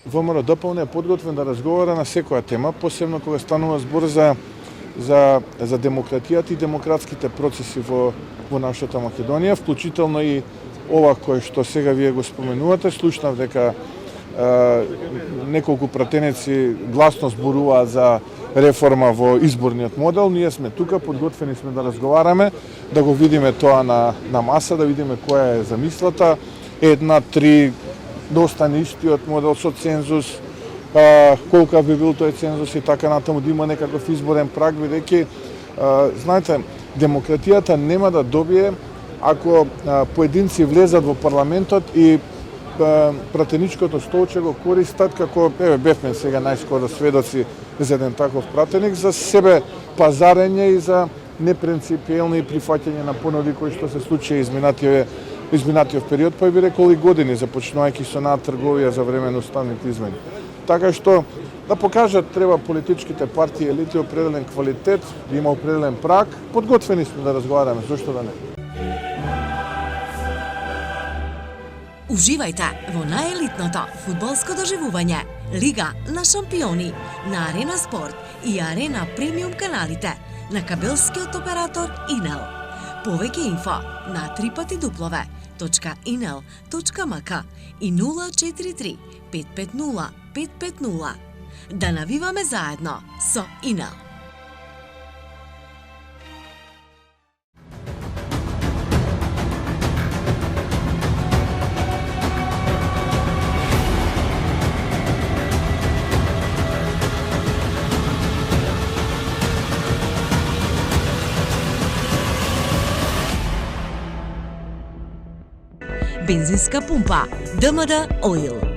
ВМРО ДПМН е подготвен да разговара на секоја тема, посебно кога станува збор за демократијата и демократските процеси во нашата Македонија, вклучително и ова кој што сега вие го споменувате. Слушнав дека неколку пратеници гласно зборуваат за реформа во изборниот модел. Ние сме тука, подготвени сме да разговараме, да го видиме тоа на маса, да видиме која е замислата. 1-3 да остане истиот модел со цензус, колка би бил тој цензус и така натаму, да има некаков изборен праг, бидејќи знаете, демократијата нема да добие ако поединци влезат во парламентот и пратеничкото столче го користат како, бевме сега најскоро сведоци за еден таков пратеник, за себе пазарење и за непринципиелни прифаќање на понуди кои што се случи изминатиот период, па би рекол и години, започнувајќи со трговија за време на уставните измени. Така што да покажат треба политичките партии елити определен квалитет, да има определен праг, подготвени сме да разговараме, зошто да не. Уживајте во најелитното фудбалско доживување Лига на шампиони на Арена Спорт и Арена Премиум каналите на кабелскиот оператор Инел. Повеќе инфо на www.inel.mk и 043 550 550. Да навиваме заедно со Инел. Бензинска пумпа ДМД Оил.